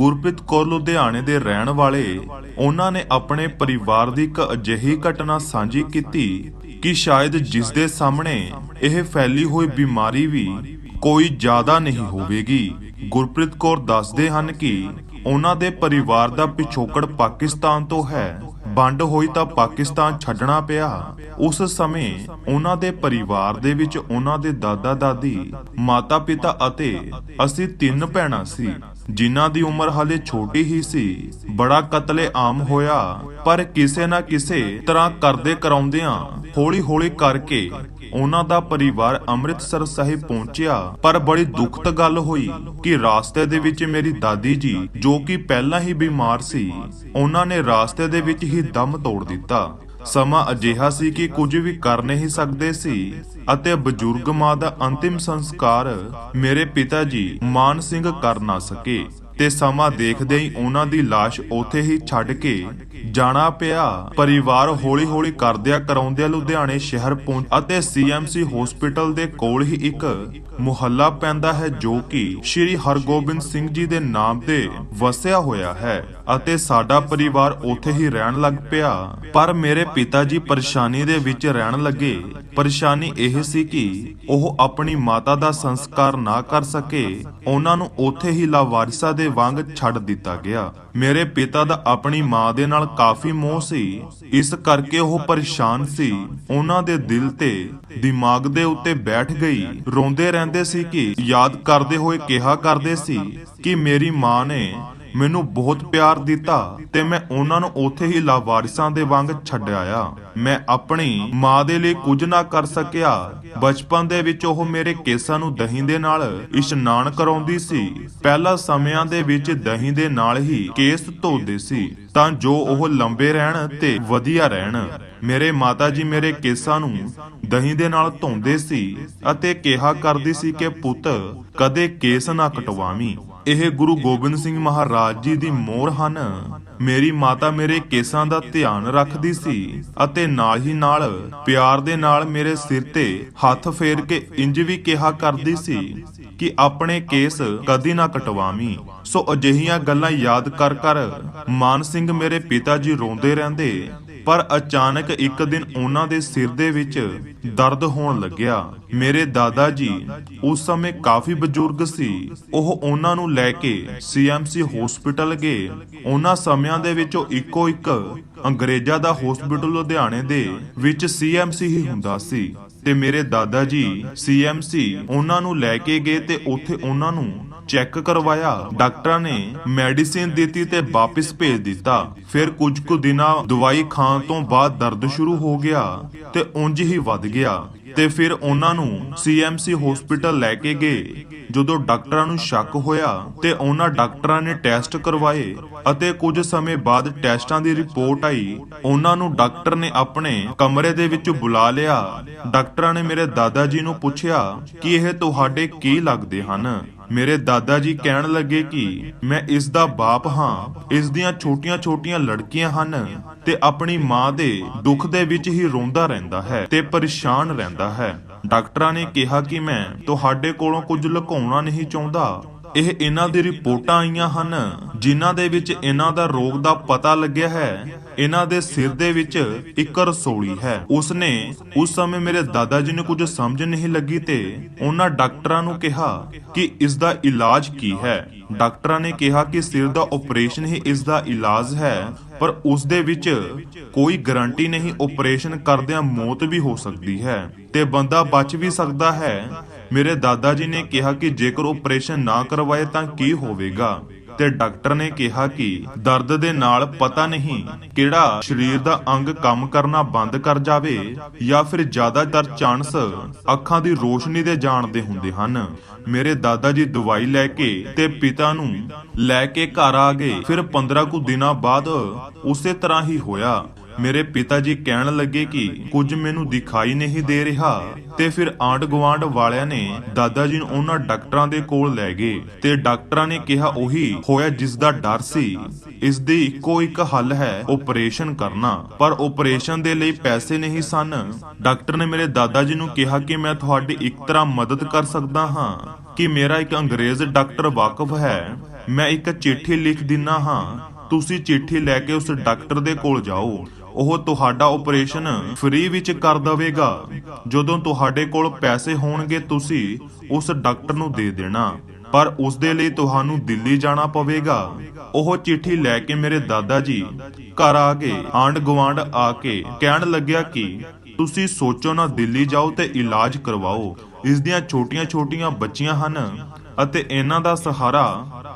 ਗੁਰਪ੍ਰੀਤ ਕੌਰ ਲੁਧਿਆਣੇ ਦੇ ਰਹਿਣ ਵਾਲੇ ਉਹਨਾਂ ਨੇ ਆਪਣੇ ਪਰਿਵਾਰ ਦੀ ਇੱਕ ਅਜਿਹੀ ਘਟਨਾ ਸਾਂਝੀ ਕੀਤੀ ਕਿ ਸ਼ਾਇਦ ਜਿਸ ਦੇ ਸਾਹਮਣੇ ਇਹ ਫੈਲੀ ਹੋਈ ਬਿਮਾਰੀ ਵੀ ਕੋਈ ਜ਼ਿਆਦਾ ਨਹੀਂ ਹੋਵੇਗੀ। ਗੁਰਪ੍ਰੀਤ ਕੌਰ ਦੱਸਦੇ ਹਨ ਕਿ ਉਹਨਾਂ ਦੇ ਪਰਿਵਾਰ ਦਾ ਪਿਛੋਕੜ ਪਾਕਿਸਤਾਨ ਤੋਂ ਹੈ। ਵੰਡ ਹੋਈ ਤਾਂ ਪਾਕਿਸਤਾਨ ਛੱਡਣਾ ਪਿਆ। ਉਸ ਸਮੇਂ ਉਹਨਾਂ ਦੇ ਪਰਿਵਾਰ ਦੇ ਵਿੱਚ ਉਹਨਾਂ ਦੇ ਦਾਦਾ ਦਾਦੀ, ਮਾਤਾ ਪਿਤਾ ਅਤੇ ਅਸੀਂ 3 ਭੈਣਾਂ ਸੀ ਜਿਨ੍ਹਾਂ ਦੀ ਉਮਰ ਹਾਲੇ ਛੋਟੀ ਹੀ ਸੀ। ਬੜਾ ਕਤਲੇ-ਆਮ ਹੋਇਆ, ਪਰ ਕਿਸੇ ਨਾ ਕਿਸੇ ਤਰ੍ਹਾਂ ਕਰਦੇ ਕਰਾਉਂਦਿਆਂ ਹੌਲੀ-ਹੌਲੀ ਕਰਕੇ ਉਹਨਾਂ ਦਾ ਪਰਿਵਾਰ ਅੰਮ੍ਰਿਤਸਰ ਸਾਹਿਬ ਪਹੁੰਚਿਆ। ਪਰ ਬੜੀ ਦੁਖਦ ਗੱਲ ਹੋਈ ਕਿ ਰਾਸਤੇ ਦੇ ਵਿੱਚ ਮੇਰੀ ਦਾਦੀ ਜੀ, ਜੋ ਕਿ ਪਹਿਲਾਂ ਹੀ ਬਿਮਾਰ ਸੀ, ਉਹਨਾਂ ਨੇ ਰਾਸਤੇ ਦੇ ਵਿੱਚ ਹੀ ਦਮ ਤੋੜ ਦਿੱਤਾ। ਸਮਾਂ ਅਜਿਹਾ ਸੀ ਕਿ ਕੁਝ ਵੀ ਕਰ ਨਹੀਂ ਸਕਦੇ ਸੀ ਅਤੇ ਬਜ਼ੁਰਗ ਮਾਂ ਦਾ ਅੰਤਿਮ ਸੰਸਕਾਰ ਮੇਰੇ ਪਿਤਾ ਜੀ ਮਾਨ ਸਿੰਘ ਕਰ ਨਾ ਸਕੇ ਤੇ ਸਮਾਂ ਦੇਖਦੇ ਹੀ ਉਹਨਾਂ ਦੀ ਲਾਸ਼ ਉੱਥੇ ਹੀ ਛੱਡ ਕੇ ਜਾਣਾ ਪਿਆ। ਪਰਿਵਾਰ ਹੌਲੀ-ਹੌਲੀ ਕਰਦਿਆਂ ਕਰਾਉਂਦਿਆਂ ਲੁਧਿਆਣੇ ਸ਼ਹਿਰ ਪਹੁੰਚ ਅਤੇ ਸੀਐਮਸੀ ਹਸਪੀਟਲ ਦੇ ਕੋਲ ਹੀ ਇੱਕ ਮੁਹੱਲਾ ਪੈਂਦਾ ਹੈ ਜੋ ਕਿ ਸ਼੍ਰੀ ਹਰਗੋਬਿੰਦ ਸਿੰਘ ਜੀ ਦੇ ਨਾਮ ਤੇ ਵਸਿਆ ਹੋਇਆ ਹੈ ਅਤੇ ਸਾਡਾ ਪਰਿਵਾਰ ਉੱਥੇ ਹੀ ਰਹਿਣ ਲੱਗ ਪਿਆ। ਪਰ ਮੇਰੇ ਪਿਤਾ ਜੀ ਪਰੇਸ਼ਾਨੀ ਦੇ ਵਿੱਚ ਰਹਿਣ ਲੱਗੇ। ਪਰੇਸ਼ਾਨੀ ਇਹ ਸੀ ਕਿ ਉਹ ਆਪਣੀ ਮਾਤਾ ਦਾ ਸੰਸਕਾਰ ਨਾ ਕਰ ਸਕੇ। ਉਹਨਾਂ ਨੂੰ ਉੱਥੇ ਹੀ ਲਾਵਾਰਿਸਾਂ ਦੇ ਵਾਂਗ ਛੱਡ ਦਿੱਤਾ ਗਿਆ। ਮੇਰੇ ਪਿਤਾ ਦਾ ਆਪਣੀ ਮਾਂ ਦੇ ਨਾਲ ਕਾਫੀ ਮੋਹ ਸੀ, ਇਸ ਕਰਕੇ ਉਹ ਪਰੇਸ਼ਾਨ ਸੀ। ਉਹਨਾਂ ਦੇ ਦਿਲ ਤੇ ਦਿਮਾਗ ਦੇ ਉੱਤੇ ਬੈਠ ਗਈ। ਰੋਂਦੇ ਰਹਿੰਦੇ ਸੀ ਕਿ ਯਾਦ ਕਰਦੇ ਹੋਏ ਕਿਹਾ ਕਰਦੇ ਸੀ ਕਿ ਮੇਰੀ ਮਾਂ ਨੇ ਮੈਨੂੰ ਬਹੁਤ ਪਿਆਰ ਦਿੱਤਾ ਤੇ ਮੈਂ ਉਹਨਾਂ ਨੂੰ ਉੱਥੇ ਹੀ ਲਾਵਾਰਿਸਾਂ ਦੇ ਵਾਂਗ ਛੱਡ ਆਇਆ। ਮੈਂ ਆਪਣੀ ਮਾਂ ਦੇ ਲਈ ਕੁਝ ਨਾ ਕਰ ਸਕਿਆ। ਬਚਪਨ ਦੇ ਵਿੱਚ ਉਹ ਮੇਰੇ ਕੇਸਾਂ ਨੂੰ ਦਹੀਂ ਦੇ ਨਾਲ ਇਸ਼ਨਾਨ ਕਰਾਉਂਦੀ ਸੀ। ਪਹਿਲਾਂ ਸਮਿਆਂ ਦੇ ਵਿੱਚ ਦਹੀਂ ਦੇ ਨਾਲ ਹੀ ਕੇਸ ਧੋਦੇ ਸੀ ਤਾਂ ਜੋ ਉਹ ਲੰਬੇ ਰਹਿਣ ਤੇ ਵਧੀਆ ਰਹਿਣ। ਮੇਰੇ ਮਾਤਾ ਜੀ ਮੇਰੇ ਕੇਸਾਂ ਨੂੰ ਦਹੀਂ ਦੇ ਨਾਲ ਧੋਂਦੇ ਸੀ ਅਤੇ ਕਿਹਾ ਕਰਦੀ ਸੀ ਕਿ ਪੁੱਤ ਕਦੇ ਕੇਸ ਨਾ ਕਟਵਾਵੀਂ। ਇਹ ਗੁਰੂ ਗੋਬਿੰਦ ਸਿੰਘ ਮਹਾਰਾਜ ਜੀ ਦੀ ਮੋਹਰ ਹਨ। ਮੇਰੀ ਮਾਤਾ ਮੇਰੇ ਕੇਸਾਂ ਦਾ ਧਿਆਨ ਰੱਖਦੀ ਸੀ ਅਤੇ ਨਾਲ ਹੀ ਨਾਲ ਪਿਆਰ ਦੇ ਨਾਲ ਮੇਰੇ ਸਿਰ ਤੇ ਹੱਥ ਫੇਰ ਕੇ ਇੰਜ ਵੀ ਕਿਹਾ ਕਰਦੀ ਸੀ ਕਿ ਆਪਣੇ ਕੇਸ ਕਦੀ ਨਾ ਕਟਵਾਵੀਂ। ਸੋ ਅਜਿਹੀਆਂ ਗੱਲਾਂ ਯਾਦ ਕਰ ਮਾਨ ਸਿੰਘ ਮੇਰੇ ਪਿਤਾ ਜੀ ਰੋਂਦੇ ਰਹਿੰਦੇ। ਪਰ ਅਚਾਨਕ ਇੱਕ ਦਿਨ ਉਹਨਾਂ ਦੇ ਸਿਰ ਦੇ ਵਿੱਚ ਦਰਦ ਹੋਣ ਲੱਗਿਆ। ਮੇਰੇ ਦਾਦਾ ਜੀ ਉਸ ਸਮੇਂ ਕਾਫੀ ਬਜ਼ੁਰਗ ਸੀ। ਉਹ ਉਹਨਾਂ ਨੂੰ ਲੈ ਕੇ ਸੀਐਮਸੀ ਹਸਪੀਟਲ ਗਏ। ਉਹਨਾਂ ਸਮਿਆਂ ਦੇ ਵਿੱਚੋਂ ਇੱਕੋ ਇੱਕ ਅੰਗਰੇਜ਼ਾਂ ਦਾ ਹਸਪੀਟਲ ਲੁਧਿਆਣੇ ਦੇ ਵਿੱਚ ਸੀਐਮਸੀ ਹੀ ਹੁੰਦਾ ਸੀ ਤੇ ਮੇਰੇ ਦਾਦਾ ਜੀ ਸੀਐਮਸੀ ਉਹਨਾਂ ਨੂੰ ਲੈ ਕੇ ਗਏ ਤੇ ਉੱਥੇ ਉਹਨਾਂ ਨੂੰ ਚੈੱਕ ਕਰਵਾਇਆ। ਡਾਕਟਰਾਂ ਨੇ ਮੈਡੀਸਿਨ ਦਿੱਤੀ ਤੇ ਵਾਪਿਸ ਭੇਜ ਦਿੱਤਾ। ਫਿਰ ਕੁਝ ਕੁ ਦਿਨਾਂ ਦਵਾਈ ਖਾਣ ਤੋਂ ਬਾਅਦ ਦਰਦ ਸ਼ੁਰੂ ਹੋ ਗਿਆ ਤੇ ਉਂਝ ਹੀ ਵੱਧ ਗਿਆ ਤੇ ਫਿਰ ਉਹਨਾਂ ਨੂੰ ਸੀਐਮਸੀ ਹਸਪੀਟਲ ਲੈ ਕੇ ਗਏ। ਜਦੋਂ ਡਾਕਟਰਾਂ ਨੂੰ ਸ਼ੱਕ ਹੋਇਆ ਤੇ ਉਹਨਾਂ ਡਾਕਟਰਾਂ ਨੇ ਟੈਸਟ ਕਰਵਾਏ ਅਤੇ ਕੁਝ ਸਮੇਂ ਬਾਅਦ ਟੈਸਟਾਂ ਦੀ ਰਿਪੋਰਟ ਆਈ। ਉਹਨਾਂ ਨੂੰ ਡਾਕਟਰ ਨੇ ਆਪਣੇ ਕਮਰੇ ਦੇ ਵਿੱਚ ਬੁਲਾ ਲਿਆ। ਡਾਕਟਰਾਂ ਨੇ ਮੇਰੇ ਦਾਦਾ ਜੀ ਨੂੰ ਪੁੱਛਿਆ ਕਿ ਇਹ ਤੁਹਾਡੇ ਕੀ ਲੱਗਦੇ ਹਨ। ਮੇਰੇ ਦਾਦਾ ਜੀ ਕਹਿਣ ਲੱਗੇ ਕਿ ਮੈਂ ਇਸ ਦਾ ਬਾਪ ਹਾਂ। ਇਸ ਦੀਆਂ ਛੋਟੀਆਂ-ਛੋਟੀਆਂ ਲੜਕੀਆਂ ਹਨ ਤੇ ਆਪਣੀ ਮਾਂ ਦੇ ਦੁੱਖ ਦੇ ਵਿੱਚ ਹੀ ਰੋਂਦਾ ਰਹਿੰਦਾ ਹੈ ਤੇ ਪਰੇਸ਼ਾਨ ਰਹਿੰਦਾ ਹੈ। ਡਾਕਟਰਾਂ ਨੇ ਕਿਹਾ ਕਿ ਮੈਂ ਤੁਹਾਡੇ ਕੋਲੋਂ ਕੁਝ ਲੁਕਾਉਣਾ ਨਹੀਂ ਚਾਹੁੰਦਾ। ਇਹ ਇਹਨਾਂ ਦੀ ਰਿਪੋਰਟਾਂ ਆਈਆਂ ਹਨ ਜਿਨ੍ਹਾਂ ਦੇ ਵਿੱਚ ਇਹਨਾਂ ਦਾ ਰੋਗ ਦਾ ਪਤਾ ਲੱਗਿਆ ਹੈ। ਇਹਨਾਂ ਦੇ ਸਿਰ ਦੇ ਵਿੱਚ ਇੱਕ ਰਸੌਲੀ ਹੈ। ਉਸਨੇ ਉਸ ਸਮੇਂ ਮੇਰੇ ਦਾਦਾ ਜੀ ਨੂੰ ਕੁਝ ਸਮਝ ਨਹੀਂ ਲੱਗੀ ਤੇ ਉਹਨਾਂ ਡਾਕਟਰਾਂ ਨੂੰ ਕਿਹਾ ਕਿ ਇਸ ਦਾ ਇਲਾਜ ਕੀ ਹੈ। ਡਾਕਟਰਾਂ ਨੇ ਕਿਹਾ ਕਿ ਸਿਰ ਦਾ ਆਪਰੇਸ਼ਨ ਹੀ ਇਸ ਦਾ ਇਲਾਜ ਹੈ, ਪਰ ਉਸ ਦੇ ਵਿੱਚ ਕੋਈ ਗਾਰੰਟੀ ਨਹੀਂ। ਆਪਰੇਸ਼ਨ ਕਰਦਿਆਂ ਮੌਤ ਵੀ ਹੋ ਸਕਦੀ ਹੈ ਤੇ ਬੰਦਾ ਬਚ ਵੀ ਸਕਦਾ ਹੈ। ਮੇਰੇ ਦਾਦਾ ਜੀ ਨੇ ਕਿਹਾ ਕਿ ਜੇਕਰ ਆਪਰੇਸ਼ਨ ਨਾ ਕਰਵਾਏ ਤਾਂ ਕੀ ਹੋਵੇਗਾ ਤੇ ਡਾਕਟਰ ਨੇ ਕਿਹਾ ਕਿ ਦਰਦ ਦੇ ਨਾਲ ਪਤਾ ਨਹੀਂ ਕਿਹੜਾ ਸਰੀਰ ਦਾ ਅੰਗ ਕੰਮ ਕਰਨਾ ਬੰਦ ਕਰ ਜਾਵੇ ਜਾਂ ਫਿਰ ਜ਼ਿਆਦਾਤਰ ਚਾਂਸ ਅੱਖਾਂ ਦੀ ਰੋਸ਼ਨੀ ਦੇ ਜਾਣ ਦੇ ਹੁੰਦੇ ਹਨ। ਮੇਰੇ ਦਾਦਾ ਜੀ ਦਵਾਈ ਲੈ ਕੇ ਤੇ ਪਿਤਾ ਨੂੰ ਲੈ ਕੇ ਘਰ ਆ ਗਏ। ਫਿਰ 15 ਕੁ ਦਿਨਾਂ ਬਾਅਦ ਉਸੇ ਤਰ੍ਹਾਂ ਹੀ ਹੋਇਆ। ਮੇਰੇ ਪਿਤਾ ਜੀ ਕਹਿਣ ਲੱਗੇ ਕਿ ਕੁਝ ਮੈਨੂੰ ਦਿਖਾਈ ਨਹੀਂ ਦੇ ਰਿਹਾ ਤੇ ਫਿਰ ਆਂਢ ਗੁਆਂਢ ਵਾਲਿਆਂ ਨੇ ਦਾਦਾ ਜੀ ਨੂੰ ਉਹਨਾਂ ਡਾਕਟਰਾਂ ਦੇ ਕੋਲ ਲੈ ਗਏ ਤੇ ਡਾਕਟਰਾਂ ਨੇ ਕਿਹਾ ਉਹੀ ਹੋਇਆ ਜਿਸ ਦਾ ਡਰ ਸੀ। ਇਸ ਦੀ ਇੱਕੋ ਇੱਕ ਹੱਲ ਹੈ ਆਪਰੇਸ਼ਨ ਕਰਨਾ, ਪਰ ਆਪਰੇਸ਼ਨ ਦੇ ਲਈ ਪੈਸੇ ਨਹੀਂ ਸਨ। ਡਾਕਟਰ ਨੇ ਮੇਰੇ ਦਾਦਾ ਜੀ ਨੂੰ ਕਿਹਾ ਕਿ ਮੈਂ ਤੁਹਾਡੀ ਇੱਕ ਤਰ੍ਹਾਂ ਮਦਦ ਕਰ ਸਕਦਾ ਹਾਂ ਕਿ ਮੇਰਾ ਇੱਕ ਅੰਗਰੇਜ਼ ਡਾਕਟਰ ਵਾਕਫ ਹੈ ਮੈਂ ਇੱਕ ਚਿੱਠੀ ਲਿਖ ਦਿੰਨਾ ਹਾਂ, ਤੁਸੀਂ ਚਿੱਠੀ ਲੈ ਕੇ ਉਸ ਡਾਕਟਰ ਦੇ ਕੋਲ ਜਾਓ। ਉਹ ਤੁਹਾਡਾ ਆਪਰੇਸ਼ਨ ਫ੍ਰੀ ਵਿੱਚ ਕਰ ਦੇਵੇਗਾ। ਜਦੋਂ ਤੁਹਾਡੇ ਕੋਲ ਪੈਸੇ ਹੋਣਗੇ ਤੁਸੀਂ ਉਸ ਡਾਕਟਰ ਨੂੰ ਦੇ ਦੇਣਾ, ਪਰ ਉਸ ਦੇ ਲਈ ਤੁਹਾਨੂੰ ਦਿੱਲੀ ਜਾਣਾ ਪਵੇਗਾ। ਉਹ ਚਿੱਠੀ ਲੈ ਕੇ ਮੇਰੇ ਦਾਦਾ ਜੀ ਘਰ ਆ ਗਏ। ਆਂਢ ਗੁਆਂਢ ਆ ਕੇ ਕਹਿਣ ਲੱਗਿਆ ਕਿ ਤੁਸੀਂ ਸੋਚੋ ਨਾ, ਦਿੱਲੀ ਜਾਓ ਤੇ ਇਲਾਜ ਕਰਵਾਓ। ਇਸ ਦੀਆਂ ਛੋਟੀਆਂ-ਛੋਟੀਆਂ ਬੱਚੀਆਂ ਹਨ ਅਤੇ ਇਹਨਾਂ ਦਾ ਸਹਾਰਾ।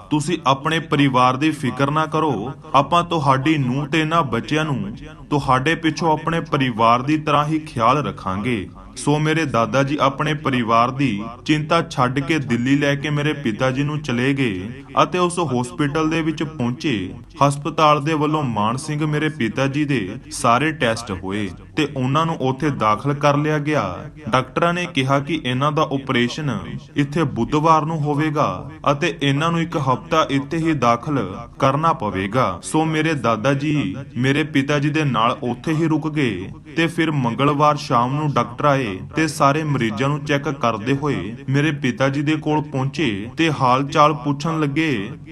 ਤੁਸੀਂ ਆਪਣੇ ਪਰਿਵਾਰ ਦੀ ਫਿਕਰ ਨਾ ਕਰੋ। ਆਪਾਂ ਤੁਹਾਡੀ ਨੂੰਹ ਤੇ ਇਹਨਾਂ ਬੱਚਿਆਂ ਨੂੰ ਤੁਹਾਡੇ ਪਿੱਛੋਂ ਆਪਣੇ ਪਰਿਵਾਰ ਦੀ ਤਰ੍ਹਾਂ ਹੀ ਖਿਆਲ ਰੱਖਾਂਗੇ। ਸੋ ਮੇਰੇ ਦਾਦਾ ਜੀ ਆਪਣੇ ਪਰਿਵਾਰ ਦੀ ਚਿੰਤਾ ਛੱਡ ਕੇ ਦਿੱਲੀ ਲੈ ਕੇ ਮੇਰੇ ਪਿਤਾ ਜੀ ਨੂੰ ਚਲੇ ਗਏ ਅਤੇ ਉਸ ਹਸਪੀਟਲ ਦੇ ਵਿੱਚ ਪਹੁੰਚੇ। ਹਸਪਤਾਲ ਦੇ ਵੱਲੋਂ ਮਾਨ ਸਿੰਘ ਮੇਰੇ ਪਿਤਾ ਜੀ ਦੇ ਸਾਰੇ ਟੈਸਟ ਹੋਏ ਤੇ ਉਹਨਾਂ ਨੂੰ ਉੱਥੇ ਦਾਖਲ ਕਰ ਲਿਆ ਗਿਆ। ਡਾਕਟਰਾਂ ਨੇ ਕਿਹਾ ਕਿ ਇਹਨਾਂ ਦਾ ਆਪਰੇਸ਼ਨ ਇੱਥੇ ਬੁੱਧਵਾਰ ਨੂੰ ਹੋਵੇਗਾ ਅਤੇ ਇਹਨਾਂ ਨੂੰ ਇੱਕ ਹਫ਼ਤਾ ਇੱਥੇ ਹੀ ਦਾਖਲ ਕਰਨਾ ਪਵੇਗਾ। ਸੋ ਮੇਰੇ ਦਾਦਾ ਜੀ ਮੇਰੇ ਪਿਤਾ ਜੀ ਦੇ ਨਾਲ ਉੱਥੇ ਹੀ ਰੁਕ ਗਏ ਤੇ ਫਿਰ ਮੰਗਲਵਾਰ ਸ਼ਾਮ ਨੂੰ ਡਾਕਟਰ ਆਏ ਤੇ ਸਾਰੇ ਮਰੀਜ਼ਾਂ ਨੂੰ ਚੈੱਕ ਕਰਦੇ ਹੋਏ ਮੇਰੇ ਪਿਤਾ ਜੀ ਦੇ ਕੋਲ ਪਹੁੰਚੇ ਤੇ ਹਾਲ ਚਾਲ ਪੁੱਛਣ ਲੱਗੇ।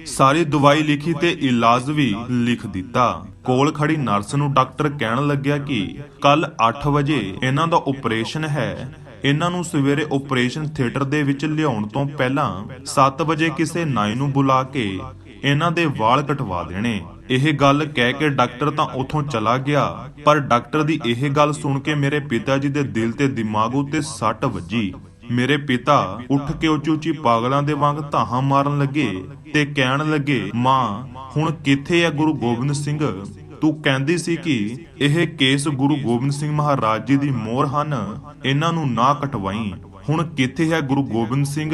ਸਾਰੀ ਦਵਾਈ ਲਿਖੀ ਤੇ ਇਲਾਜ ਵੀ ਲਿਖ ਦਿੱਤਾ। ਕੋਲ ਖੜੀ ਨਰਸ ਨੂੰ ਡਾਕਟਰ ਕਹਿਣ ਲੱਗਿਆ ਕਿ ਕੱਲ 8 ਵਜੇ ਇਹਨਾਂ ਦਾ ਆਪਰੇਸ਼ਨ ਹੈ। ਇਹਨਾਂ ਨੂੰ ਸਵੇਰੇ ਆਪਰੇਸ਼ਨ ਥੀਏਟਰ ਦੇ ਵਿੱਚ ਲਿਆਉਣ ਤੋਂ ਪਹਿਲਾਂ 7 ਵਜੇ ਕਿਸੇ ਨਾਈ ਨੂੰ ਬੁਲਾ ਕੇ ਇਹਨਾਂ ਦੇ ਵਾਲ ਕਟਵਾ ਦੇਣੇ। ਇਹ ਗੱਲ ਕਹਿ ਕੇ ਡਾਕਟਰ ਤਾਂ ਉੱਥੋਂ ਚਲਾ ਗਿਆ, ਪਰ ਡਾਕਟਰ ਦੀ ਇਹ ਗੱਲ ਸੁਣ ਕੇ ਮੇਰੇ ਪਿਤਾ ਜੀ ਦੇ ਦਿਲ ਤੇ ਦਿਮਾਗ ਉੱਤੇ ਸੱਟ ਵੱਜੀ। ਮੇਰੇ ਪਿਤਾ ਉੱਠ ਕੇ ਉੱਚੀ ਪਾਗਲਾਂ ਦੇ ਵਾਂਗ ਧਾਹਾਂ ਮਾਰਨ ਲੱਗੇ ਤੇ ਕਹਿਣ ਲੱਗੇ, ਮਾਂ ਹੁਣ ਕਿੱਥੇ ਹੈ ਗੁਰੂ ਗੋਬਿੰਦ ਸਿੰਘ? ਤੂੰ ਕਹਿੰਦੀ ਸੀ ਕਿ ਇਹ ਕੇਸ ਗੁਰੂ ਗੋਬਿੰਦ ਸਿੰਘ ਮਹਾਰਾਜ ਜੀ ਦੀ ਮੋਹਰ ਹਨ, ਇਹਨਾਂ ਨੂੰ ਨਾ ਕਟਵਾਈ। ਹੁਣ ਕਿੱਥੇ ਹੈ ਗੁਰੂ ਗੋਬਿੰਦ ਸਿੰਘ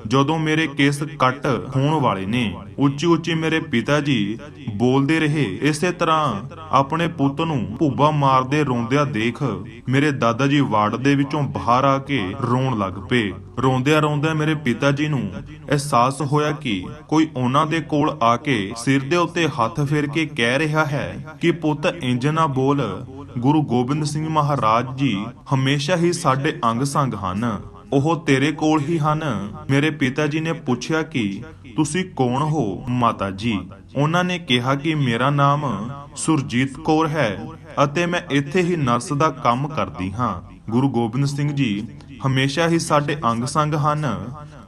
ਜਦੋਂ ਮੇਰੇ ਕੇਸ ਕੱਟ ਹੋਣ ਵਾਲੇ ਨੇ? ਉੱਚੀ ਮੇਰੇ ਪਿਤਾ ਜੀ ਬੋਲਦੇ ਰਹੇ। ਇਸੇ ਤਰ੍ਹਾਂ ਆਪਣੇ ਪੁੱਤ ਨੂੰ ਭੁੱਬਾ ਮਾਰਦੇ ਰੋਂਦਿਆਂ ਦੇਖ ਮੇਰੇ ਦਾਦਾ ਜੀ ਵਾਰਡ ਦੇ ਵਿੱਚੋਂ ਬਾਹਰ ਆ ਕੇ ਰੋਣ ਲੱਗ ਪਏ। ਰੋਂਦਿਆਂ ਮੇਰੇ ਪਿਤਾ ਜੀ ਨੂੰ ਅਹਿਸਾਸ ਹੋਇਆ ਕਿ ਕੋਈ ਉਹਨਾਂ ਦੇ ਕੋਲ ਆ ਕੇ ਸਿਰ ਦੇ ਉੱਤੇ ਹੱਥ ਫੇਰ ਕੇ ਕਹਿ ਰਿਹਾ ਹੈ ਕਿ ਪੁੱਤ ਇੰਜ ਨਾ ਬੋਲ, ਗੁਰੂ ਗੋਬਿੰਦ ਸਿੰਘ ਮਹਾਰਾਜ ਜੀ ਹਮੇਸ਼ਾ ਹੀ ਸਾਡੇ ਅੰਗ ਸੰਗ ਹਨ, ਉਹ ਤੇਰੇ ਕੋਲ ਹੀ ਹਨ। ਮੇਰੇ ਪਿਤਾ ਜੀ ਨੇ ਪੁੱਛਿਆ ਕਿ ਤੁਸੀਂ ਕੌਣ ਹੋ ਮਾਤਾ ਜੀ? ਉਹਨਾਂ ਨੇ ਕਿਹਾ ਕਿ ਮੇਰਾ ਨਾਮ ਸੁਰਜੀਤ ਕੌਰ ਹੈ ਅਤੇ ਮੈਂ ਇੱਥੇ ਹੀ ਨਰਸ ਦਾ ਕੰਮ ਕਰਦੀ ਹਾਂ। ਗੁਰੂ ਗੋਬਿੰਦ ਸਿੰਘ ਜੀ ਹਮੇਸ਼ਾ ਹੀ ਸਾਡੇ ਅੰਗ ਸੰਗ ਹਨ,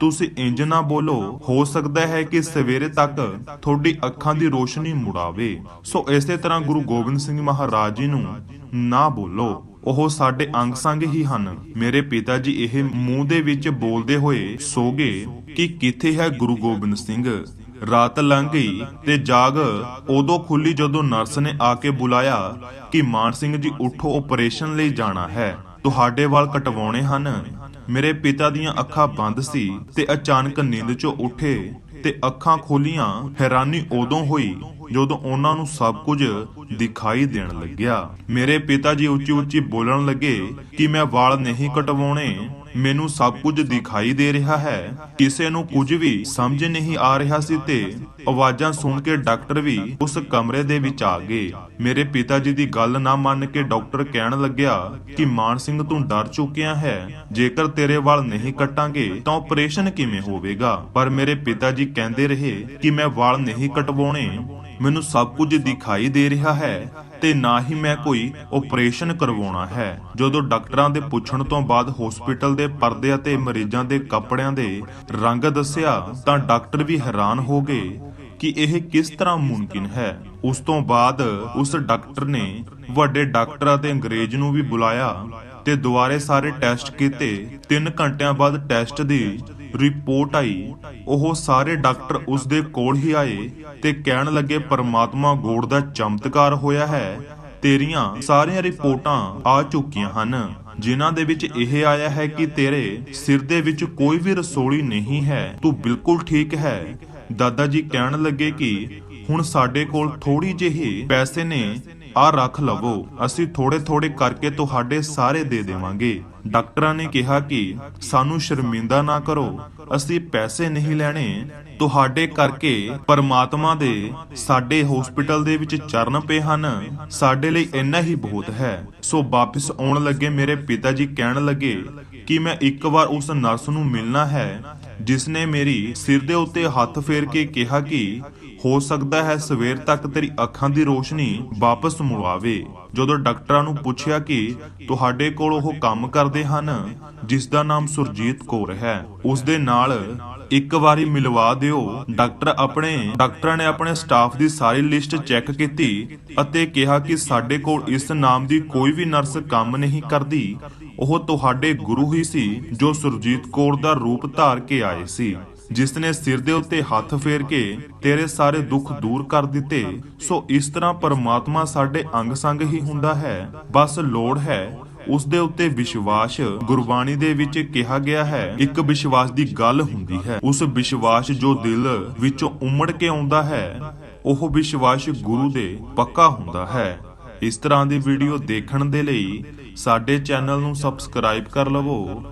ਤੁਸੀਂ ਇੰਜ ਨਾ ਬੋਲੋ, ਹੋ ਸਕਦਾ ਹੈ ਕਿ ਸਵੇਰੇ ਤੱਕ ਤੁਹਾਡੀ ਅੱਖਾਂ ਦੀ ਰੋਸ਼ਨੀ ਮੁੜਾਵੇ। ਸੋ ਇਸੇ ਤਰ੍ਹਾਂ ਗੁਰੂ ਗੋਬਿੰਦ ਸਿੰਘ ਮਹਾਰਾਜ ਜੀ ਨੂੰ ਨਾ ਬੋਲੋ, ਉਹ ਸਾਡੇ ਅੰਗ ਸੰਗ ਹੀ ਹਨ। ਮੇਰੇ ਪਿਤਾ ਜੀ ਇਹ ਮੂੰਹ ਦੇ ਵਿੱਚ ਬੋਲਦੇ ਹੋਏ ਸੋ ਗਏ ਕਿ ਕਿੱਥੇ ਹੈ ਗੁਰੂ ਗੋਬਿੰਦ ਸਿੰਘ। ਰਾਤ ਲੰਘ ਗਈ ਤੇ ਜਾਗ ਉਦੋਂ ਖੁੱਲੀ ਜਦੋਂ ਨਰਸ ਨੇ ਆ ਕੇ ਬੁਲਾਇਆ ਕਿ ਮਾਨ ਸਿੰਘ ਜੀ ਉੱਠੋ, ਆਪਰੇਸ਼ਨ ਲਈ ਜਾਣਾ ਹੈ, ਤੁਹਾਡੇ ਵਾਲ ਕਟਵਾਉਣੇ ਹਨ। ਮੇਰੇ ਪਿਤਾ ਦੀਆਂ ਅੱਖਾਂ ਬੰਦ ਸੀ ਤੇ ਅਚਾਨਕ ਨੀਂਦ ਚੋਂ ਉੱਠੇ ਤੇ ਅੱਖਾਂ ਖੋਲੀਆਂ। ਹੈਰਾਨੀ ਉਦੋਂ ਹੋਈ ਜਦੋਂ ਉਹਨਾਂ ਨੂੰ ਸਭ ਕੁਝ ਦਿਖਾਈ ਦੇਣ ਲੱਗਿਆ। ਮੇਰੇ ਪਿਤਾ ਜੀ ਉੱਚੀ ਬੋਲਣ ਲੱਗੇ ਕਿ ਮੈਂ ਵਾਲ ਨਹੀਂ ਕਟਵਾਉਣੇ, ਮੈਨੂੰ ਸਭ ਕੁਝ ਦਿਖਾਈ ਦੇ ਰਿਹਾ ਹੈ। ਕਿਸੇ ਨੂੰ ਕੁਝ ਵੀ ਸਮਝ ਨਹੀਂ ਆ ਰਿਹਾ ਸੀ ਤੇ ਆਵਾਜ਼ਾਂ ਸੁਣ ਕੇ ਡਾਕਟਰ ਵੀ ਉਸ ਕਮਰੇ ਦੇ ਵਿੱਚ ਆ ਗਏ। ਮੇਰੇ ਪਿਤਾ ਜੀ ਦੀ ਗੱਲ ਨਾ ਮੰਨ ਕੇ ਡਾਕਟਰ ਕਹਿਣ ਲੱਗਿਆ ਕਿ ਮਾਨ ਸਿੰਘ ਤੂੰ ਡਰ ਚੁੱਕਿਆ ਹੈ, ਜੇਕਰ ਤੇਰੇ ਵਾਲ ਨਹੀਂ ਕੱਟਾਂਗੇ ਤਾਂ ਆਪਰੇਸ਼ਨ ਕਿਵੇਂ ਹੋਵੇਗਾ? ਪਰ ਮੇਰੇ ਪਿਤਾ ਜੀ ਕਹਿੰਦੇ ਰਹੇ ਕਿ ਮੈਂ ਵਾਲ ਨਹੀਂ ਕਟਵਾਉਣੇ, ਮੈਨੂੰ ਸਭ ਕੁਝ ਦਿਖਾਈ ਦੇ ਰਿਹਾ ਹੈ ਤੇ ਨਾ ਹੀ ਮੈਂ ਕੋਈ ਆਪਰੇਸ਼ਨ ਕਰਵਾਉਣਾ ਹੈ। ਜਦੋਂ ਡਾਕਟਰਾਂ ਦੇ ਪੁੱਛਣ ਤੋਂ ਬਾਅਦ ਹਸਪੀਟਲ ਦੇ ਪਰਦੇ ਅਤੇ ਮਰੀਜ਼ਾਂ ਦੇ ਕੱਪੜਿਆਂ ਦੇ ਰੰਗ ਦੱਸਿਆ ਤਾਂ ਡਾਕਟਰ ਵੀ ਹੈਰਾਨ ਹੋ ਗਏ ਕਿ ਇਹ ਕਿਸ ਤਰ੍ਹਾਂ ਮੁਮਕਿਨ ਹੈ। ਉਸ ਤੋਂ ਬਾਅਦ ਉਸ ਡਾਕਟਰ ਨੇ ਵੱਡੇ ਡਾਕਟਰ ਅਤੇ ਅੰਗਰੇਜ਼ ਨੂੰ ਵੀ ਬੁਲਾਇਆ ਤੇ ਦੁਬਾਰੇ ਸਾਰੇ ਟੈਸਟ ਕੀਤੇ। 3 ਘੰਟਿਆਂ ਬਾਅਦ ਟੈਸਟ ਦੀ ਰਿਪੋਰਟ ਆਈ। ਉਹ ਸਾਰੇ ਡਾਕਟਰ ਉਸ ਦੇ ਕੋਲ ਹੀ ਆਏ ਤੇ ਕਹਿਣ ਲੱਗੇ, ਪਰਮਾਤਮਾ ਗੋਡ ਦਾ ਚਮਤਕਾਰ ਹੋਇਆ ਹੈ, ਤੇਰੀਆਂ ਸਾਰੀਆਂ ਰਿਪੋਰਟਾਂ ਆ ਚੁੱਕੀਆਂ ਹਨ, ਜਿਨ੍ਹਾਂ ਦੇ ਵਿੱਚ ਇਹ ਆਇਆ ਹੈ ਕਿ ਤੇਰੇ ਸਿਰ ਦੇ ਵਿੱਚ ਕੋਈ ਵੀ ਰਸੋਲੀ ਨਹੀਂ ਹੈ, ਤੂੰ ਬਿਲਕੁਲ ਠੀਕ ਹੈ। ਦਾਦਾ ਜੀ ਕਹਿਣ ਲੱਗੇ ਕਿ ਹੁਣ ਸਾਡੇ ਕੋਲ ਥੋੜੀ ਜਿਹੀ ਪੈਸੇ ਨੇ, ਆ ਰੱਖ ਲਵੋ, ਅਸੀਂ ਥੋੜੇ ਕਰਕੇ ਤੁਹਾਡੇ ਸਾਰੇ ਦੇ ਦੇਵਾਂਗੇ। ਡਾਕਟਰਾਂ ਨੇ ਕਿਹਾ ਕਿ ਸਾਨੂੰ ਸ਼ਰਮਿੰਦਾ ਨਾ ਕਰੋ, ਅਸੀਂ ਪੈਸੇ ਨਹੀਂ ਲੈਣੇ, ਤੁਹਾਡੇ ਕਰਕੇ ਪਰਮਾਤਮਾ ਦੇ ਸਾਡੇ ਹਸਪੀਟਲ ਦੇ ਵਿੱਚ ਚਰਨ ਪਏ ਹਨ, ਸਾਡੇ ਲਈ ਇੰਨਾ ਹੀ ਬਹੁਤ ਹੈ। ਸੋ ਵਾਪਿਸ ਆਉਣ ਲੱਗੇ ਮੇਰੇ ਪਿਤਾ ਜੀ ਕਹਿਣ ਲੱਗੇ ਕਿ ਮੈਂ ਇੱਕ ਵਾਰ ਉਸ ਨਰਸ ਨੂੰ ਮਿਲਣਾ ਹੈ। ਜਿਸ ਨੇ ਮੇਰੀ ਸਿਰ ਦੇ ਉੱਤੇ ਹੱਥ ਫੇਰ ਕੇ ਕਿਹਾ ਕਿ ਹੋ ਸਕਦਾ ਹੈ ਸਵੇਰ ਤੱਕ ਤੇਰੀ ਅੱਖਾਂ ਦੀ ਰੋਸ਼ਨੀ ਵਾਪਸ ਮੁੜ ਆਵੇ। ਜਦੋਂ ਡਾਕਟਰਾਂ ਨੂੰ ਪੁੱਛਿਆ ਕਿ ਤੁਹਾਡੇ ਕੋਲ ਉਹ ਕੰਮ ਕਰਦੇ ਹਨ ਜਿਸ ਦਾ ਨਾਮ ਸੁਰਜੀਤ ਕੌਰ ਹੈ, ਉਸ ਦੇ ਨਾਲ ਇੱਕ ਵਾਰੀ ਮਿਲਵਾ ਦਿਓ। ਡਾਕਟਰਾਂ ਨੇ ਆਪਣੇ ਸਟਾਫ ਦੀ ਸਾਰੀ ਲਿਸਟ ਚੈੱਕ ਕੀਤੀ ਅਤੇ ਕਿਹਾ ਕਿ ਸਾਡੇ ਕੋਲ ਇਸ ਨਾਮ ਦੀ ਕੋਈ ਵੀ ਨਰਸ ਕੰਮ ਨਹੀਂ ਕਰਦੀ। ਉਹ ਤੁਹਾਡੇ ਗੁਰੂ ਹੀ ਸੀ ਜੋ ਸੁਰਜੀਤ ਕੌਰ ਦਾ ਰੂਪ ਧਾਰ ਕੇ ਆਏ ਸੀ, ਜਿਸ ਨੇ ਸਿਰ ਦੇ ਉੱਤੇ ਹੱਥ ਫੇਰ ਕੇ ਤੇਰੇ ਸਾਰੇ ਦੁੱਖ ਦੂਰ ਕਰ ਦਿੱਤੇ। ਸੋ ਇਸ ਤਰ੍ਹਾਂ ਪਰਮਾਤਮਾ ਸਾਡੇ ਅੰਗ ਸੰਗ ਹੀ ਹੁੰਦਾ ਹੈ, ਬਸ ਲੋੜ ਹੈ ਉਸ ਦੇ ਉੱਤੇ ਵਿਸ਼ਵਾਸ। ਗੁਰਬਾਣੀ ਦੇ ਵਿੱਚ ਕਿਹਾ ਗਿਆ ਹੈ ਇੱਕ ਵਿਸ਼ਵਾਸ ਦੀ ਗੱਲ ਹੁੰਦੀ ਹੈ, ਉਸ ਵਿਸ਼ਵਾਸ ਜੋ ਦਿਲ ਵਿੱਚੋਂ ਉਮੜ ਕੇ ਆਉਂਦਾ ਹੈ ਉਹ ਵਿਸ਼ਵਾਸ ਗੁਰੂ ਦੇ ਪੱਕਾ ਹੁੰਦਾ ਹੈ। ਇਸ ਤਰ੍ਹਾਂ ਦੀ ਵੀਡੀਓ ਦੇਖਣ ਦੇ ਲਈ ਸਾਡੇ ਚੈਨਲ ਨੂੰ ਸਬਸਕ੍ਰਾਈਬ ਕਰ ਲਵੋ।